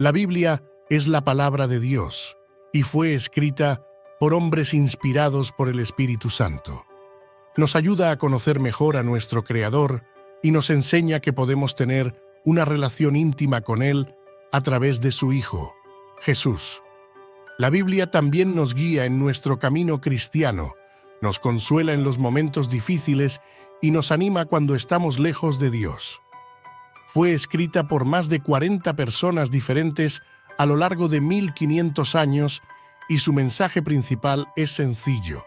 La Biblia es la palabra de Dios y fue escrita por hombres inspirados por el Espíritu Santo. Nos ayuda a conocer mejor a nuestro Creador y nos enseña que podemos tener una relación íntima con Él a través de su Hijo, Jesús. La Biblia también nos guía en nuestro camino cristiano, nos consuela en los momentos difíciles y nos anima cuando estamos lejos de Dios. Fue escrita por más de 40 personas diferentes a lo largo de 1500 años y su mensaje principal es sencillo.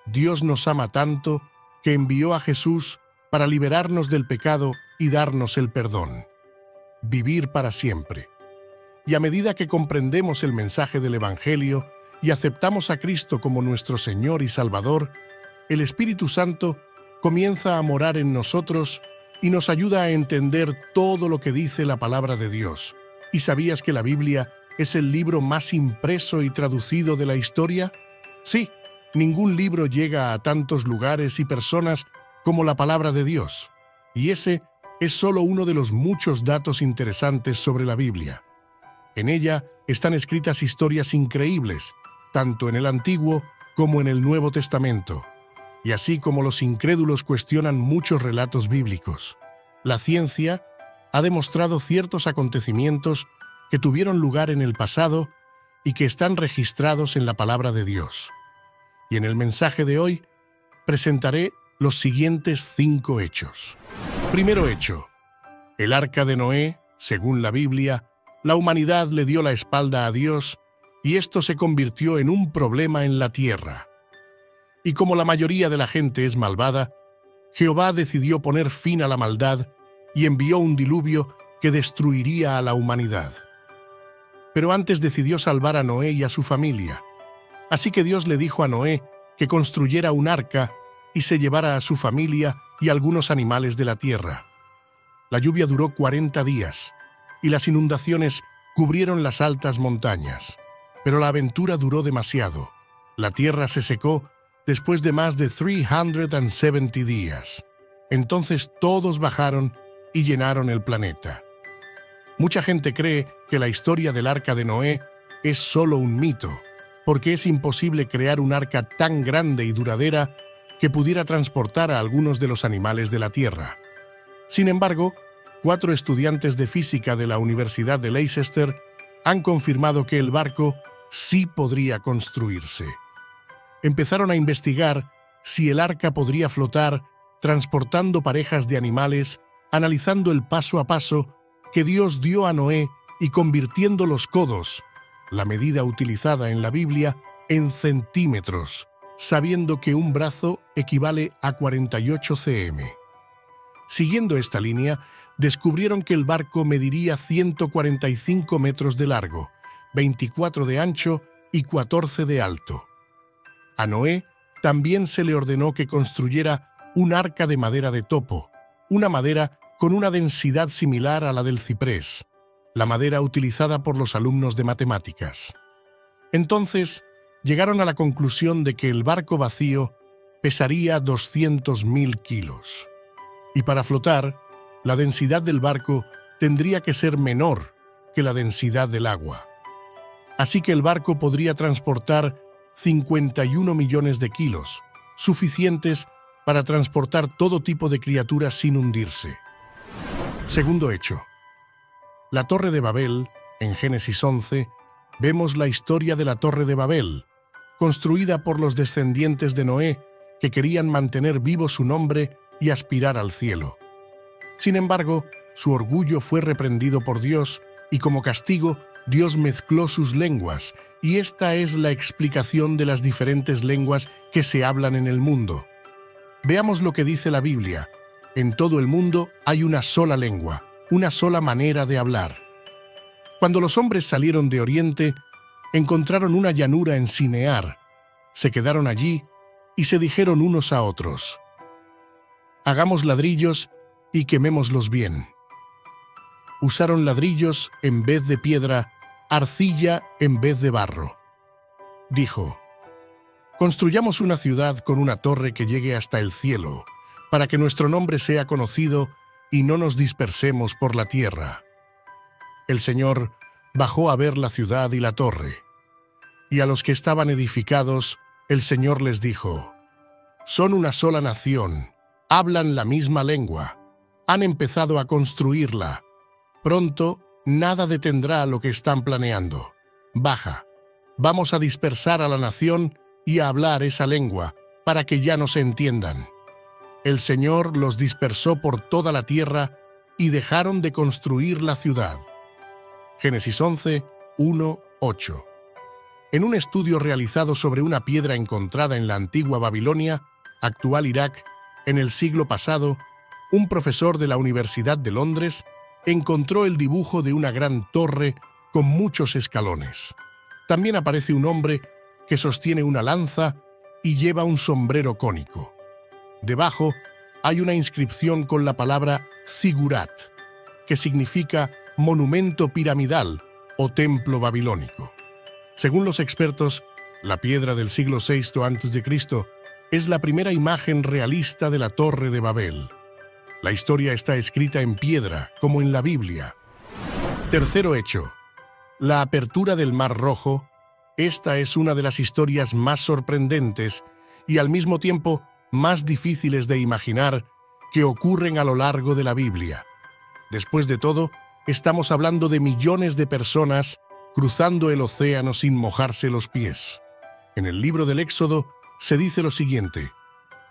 Dios nos ama tanto que envió a Jesús para liberarnos del pecado y darnos el perdón. Vivir para siempre. Y a medida que comprendemos el mensaje del Evangelio y aceptamos a Cristo como nuestro Señor y Salvador, el Espíritu Santo comienza a morar en nosotros y nos ayuda a entender todo lo que dice la palabra de Dios. ¿Y sabías que la Biblia es el libro más impreso y traducido de la historia? Sí, ningún libro llega a tantos lugares y personas como la palabra de Dios. Y ese es solo uno de los muchos datos interesantes sobre la Biblia. En ella están escritas historias increíbles, tanto en el Antiguo como en el Nuevo Testamento. Y así como los incrédulos cuestionan muchos relatos bíblicos, la ciencia ha demostrado ciertos acontecimientos que tuvieron lugar en el pasado y que están registrados en la palabra de Dios. Y en el mensaje de hoy presentaré los siguientes 5 hechos. Primero hecho. El arca de Noé, según la Biblia, la humanidad le dio la espalda a Dios y esto se convirtió en un problema en la tierra. Y como la mayoría de la gente es malvada, Jehová decidió poner fin a la maldad y envió un diluvio que destruiría a la humanidad. Pero antes decidió salvar a Noé y a su familia. Así que Dios le dijo a Noé que construyera un arca y se llevara a su familia y algunos animales de la tierra. La lluvia duró 40 días y las inundaciones cubrieron las altas montañas. Pero la aventura duró demasiado. La tierra se secó después de más de 370 días. Entonces todos bajaron y llenaron el planeta. Mucha gente cree que la historia del arca de Noé es solo un mito, porque es imposible crear un arca tan grande y duradera que pudiera transportar a algunos de los animales de la tierra. Sin embargo, 4 estudiantes de física de la Universidad de Leicester han confirmado que el barco sí podría construirse. Empezaron a investigar si el arca podría flotar transportando parejas de animales, analizando el paso a paso que Dios dio a Noé y convirtiendo los codos, la medida utilizada en la Biblia, en centímetros, sabiendo que un brazo equivale a 48 cm. Siguiendo esta línea, descubrieron que el barco mediría 145 metros de largo, 24 de ancho y 14 de alto. A Noé también se le ordenó que construyera un arca de madera de topo, una madera con una densidad similar a la del ciprés, la madera utilizada por los alumnos de matemáticas. Entonces, llegaron a la conclusión de que el barco vacío pesaría 200.000 kilos. Y para flotar, la densidad del barco tendría que ser menor que la densidad del agua. Así que el barco podría transportar 51 millones de kilos, suficientes para transportar todo tipo de criaturas sin hundirse. Segundo hecho. La Torre de Babel, en Génesis 11, vemos la historia de la Torre de Babel, construida por los descendientes de Noé que querían mantener vivo su nombre y aspirar al cielo. Sin embargo, su orgullo fue reprendido por Dios y como castigo, Dios mezcló sus lenguas, y esta es la explicación de las diferentes lenguas que se hablan en el mundo. Veamos lo que dice la Biblia. En todo el mundo hay una sola lengua, una sola manera de hablar. Cuando los hombres salieron de Oriente, encontraron una llanura en Sinear, se quedaron allí y se dijeron unos a otros: hagamos ladrillos y quemémoslos bien. Usaron ladrillos en vez de piedra, arcilla en vez de barro. Dijo: construyamos una ciudad con una torre que llegue hasta el cielo, para que nuestro nombre sea conocido y no nos dispersemos por la tierra. El Señor bajó a ver la ciudad y la torre. Y a los que estaban edificados, el Señor les dijo: «Son una sola nación, hablan la misma lengua, han empezado a construirla. Pronto, nada detendrá lo que están planeando. Baja, vamos a dispersar a la nación y a hablar esa lengua, para que ya no se entiendan». El Señor los dispersó por toda la tierra y dejaron de construir la ciudad. Génesis 11, 1, 8. En un estudio realizado sobre una piedra encontrada en la antigua Babilonia, actual Irak, en el siglo pasado, un profesor de la Universidad de Londres encontró el dibujo de una gran torre con muchos escalones. También aparece un hombre que sostiene una lanza y lleva un sombrero cónico. Debajo hay una inscripción con la palabra Zigurat, que significa monumento piramidal o templo babilónico. Según los expertos, la piedra del siglo VI a.C. es la primera imagen realista de la Torre de Babel. La historia está escrita en piedra, como en la Biblia. Tercero hecho: la apertura del Mar Rojo. Esta es una de las historias más sorprendentes y al mismo tiempo más difíciles de imaginar que ocurren a lo largo de la Biblia. Después de todo, estamos hablando de millones de personas cruzando el océano sin mojarse los pies. En el libro del Éxodo se dice lo siguiente: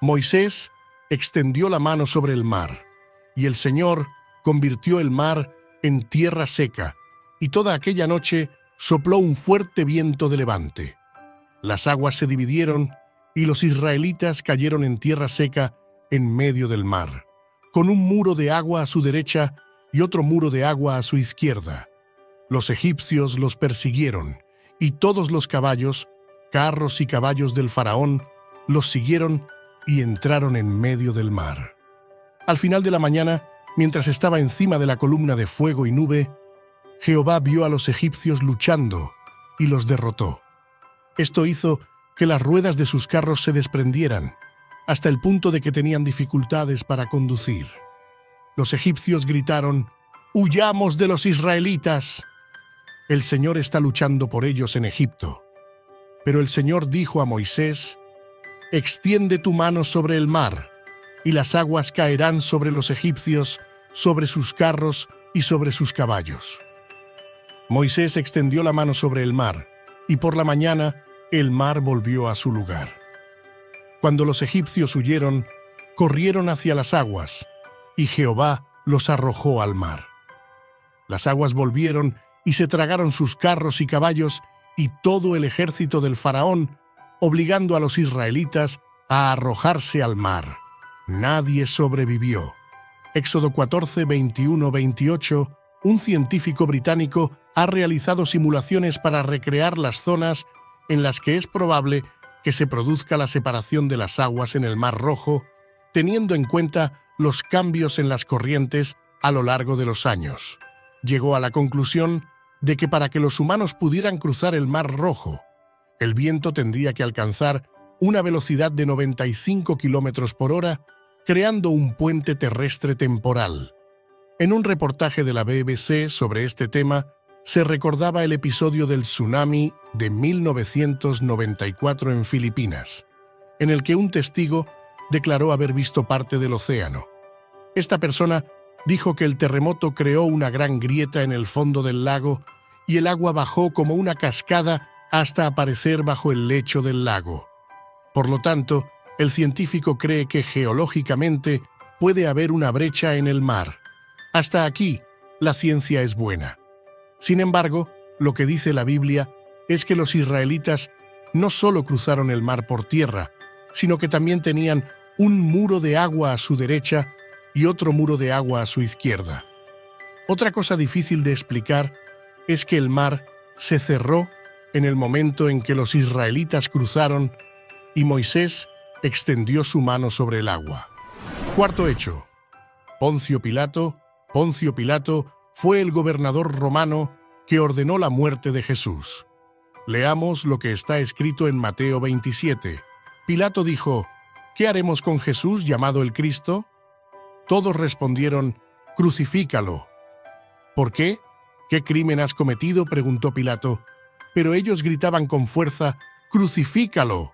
Moisés extendió la mano sobre el mar, y el Señor convirtió el mar en tierra seca, y toda aquella noche sopló un fuerte viento de levante. Las aguas se dividieron, y los israelitas cayeron en tierra seca en medio del mar, con un muro de agua a su derecha y otro muro de agua a su izquierda. Los egipcios los persiguieron, y todos los caballos, carros y caballos del faraón, los siguieron y entraron en medio del mar. Al final de la mañana, mientras estaba encima de la columna de fuego y nube, Jehová vio a los egipcios luchando y los derrotó. Esto hizo que las ruedas de sus carros se desprendieran, hasta el punto de que tenían dificultades para conducir. Los egipcios gritaron: «¡Huyamos de los israelitas! El Señor está luchando por ellos en Egipto». Pero el Señor dijo a Moisés: «Extiende tu mano sobre el mar, y las aguas caerán sobre los egipcios, sobre sus carros y sobre sus caballos». Moisés extendió la mano sobre el mar, y por la mañana el mar volvió a su lugar. Cuando los egipcios huyeron, corrieron hacia las aguas, y Jehová los arrojó al mar. Las aguas volvieron y se tragaron sus carros y caballos y todo el ejército del faraón, obligando a los israelitas a arrojarse al mar. Nadie sobrevivió. Éxodo 14, 21, 28. Un científico británico ha realizado simulaciones para recrear las zonas en las que es probable que se produzca la separación de las aguas en el Mar Rojo, teniendo en cuenta los cambios en las corrientes a lo largo de los años. Llegó a la conclusión de que para que los humanos pudieran cruzar el Mar Rojo, el viento tendría que alcanzar una velocidad de 95 km por hora, creando un puente terrestre temporal. En un reportaje de la BBC sobre este tema, se recordaba el episodio del tsunami de 1994 en Filipinas, en el que un testigo declaró haber visto parte del océano. Esta persona dijo que el terremoto creó una gran grieta en el fondo del lago y el agua bajó como una cascada hasta aparecer bajo el lecho del lago. Por lo tanto, el científico cree que geológicamente puede haber una brecha en el mar. Hasta aquí, la ciencia es buena. Sin embargo, lo que dice la Biblia es que los israelitas no solo cruzaron el mar por tierra, sino que también tenían un muro de agua a su derecha y otro muro de agua a su izquierda. Otra cosa difícil de explicar es que el mar se cerró en el momento en que los israelitas cruzaron y Moisés extendió su mano sobre el agua. Cuarto hecho. Poncio Pilato fue el gobernador romano que ordenó la muerte de Jesús. Leamos lo que está escrito en Mateo 27. Pilato dijo: ¿Qué haremos con Jesús llamado el Cristo? Todos respondieron: «Crucifícalo». ¿Por qué? ¿Qué crimen has cometido?, preguntó Pilato, pero ellos gritaban con fuerza: «¡Crucifícalo!».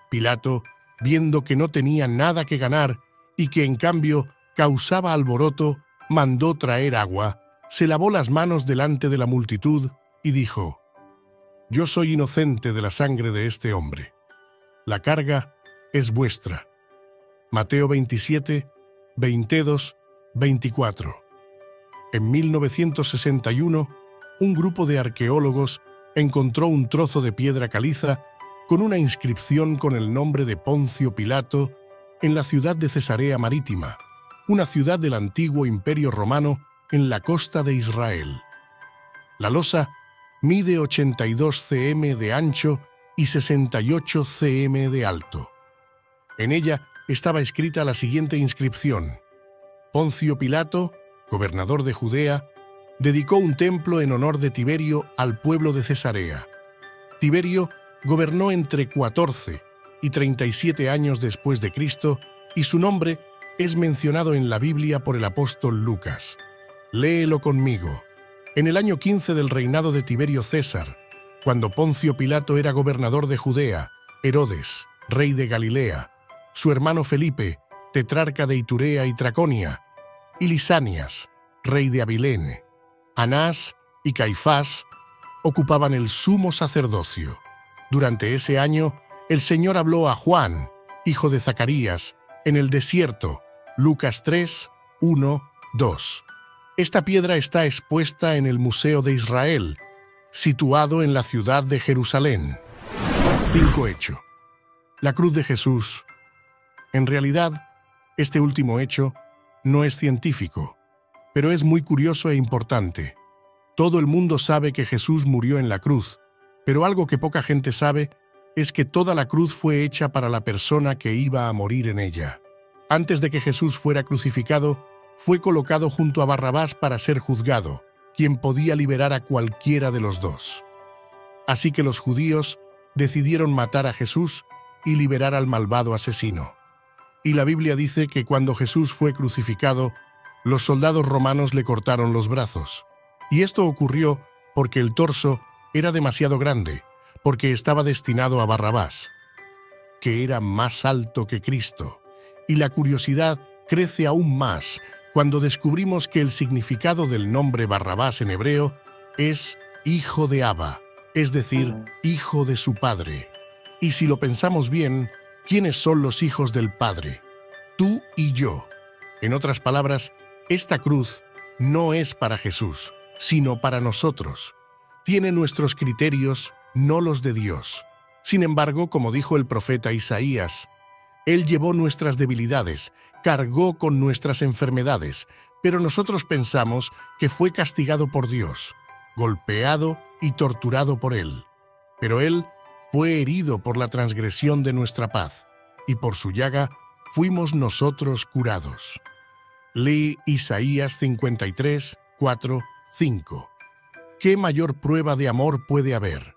Pilato, viendo que no tenía nada que ganar y que en cambio causaba alboroto, mandó traer agua, se lavó las manos delante de la multitud y dijo: «Yo soy inocente de la sangre de este hombre. La carga es vuestra». Mateo 27, 22, 24. En 1961, un grupo de arqueólogos encontró un trozo de piedra caliza con una inscripción con el nombre de Poncio Pilato en la ciudad de Cesarea Marítima, una ciudad del antiguo Imperio Romano en la costa de Israel. La losa mide 82 cm de ancho y 68 cm de alto. En ella estaba escrita la siguiente inscripción: Poncio Pilato, gobernador de Judea, dedicó un templo en honor de Tiberio al pueblo de Cesarea. Tiberio gobernó entre 14 y 37 años después de Cristo y su nombre es mencionado en la Biblia por el apóstol Lucas. Léelo conmigo. En el año 15 del reinado de Tiberio César, cuando Poncio Pilato era gobernador de Judea, Herodes, rey de Galilea, su hermano Felipe, tetrarca de Iturea y Traconia, y Lisanias, rey de Abilene, Anás y Caifás ocupaban el sumo sacerdocio. Durante ese año, el Señor habló a Juan, hijo de Zacarías, en el desierto, Lucas 3, 1, 2. Esta piedra está expuesta en el Museo de Israel, situado en la ciudad de Jerusalén. 5 hecho. La cruz de Jesús. En realidad, este último hecho no es científico, pero es muy curioso e importante. Todo el mundo sabe que Jesús murió en la cruz, pero algo que poca gente sabe es que toda la cruz fue hecha para la persona que iba a morir en ella. Antes de que Jesús fuera crucificado, fue colocado junto a Barrabás para ser juzgado, quien podía liberar a cualquiera de los dos. Así que los judíos decidieron matar a Jesús y liberar al malvado asesino. Y la Biblia dice que cuando Jesús fue crucificado, los soldados romanos le cortaron los brazos. Y esto ocurrió porque el torso era demasiado grande, porque estaba destinado a Barrabás, que era más alto que Cristo. Y la curiosidad crece aún más cuando descubrimos que el significado del nombre Barrabás en hebreo es hijo de Abba, es decir, hijo de su padre. Y si lo pensamos bien, ¿quiénes son los hijos del Padre? Tú y yo. En otras palabras, esta cruz no es para Jesús, sino para nosotros. Tiene nuestros criterios, no los de Dios. Sin embargo, como dijo el profeta Isaías, Él llevó nuestras debilidades, cargó con nuestras enfermedades, pero nosotros pensamos que fue castigado por Dios, golpeado y torturado por Él. Pero Él fue herido por la transgresión de nuestra paz, y por su llaga fuimos nosotros curados. Lee Isaías 53, 4, 5. ¿Qué mayor prueba de amor puede haber?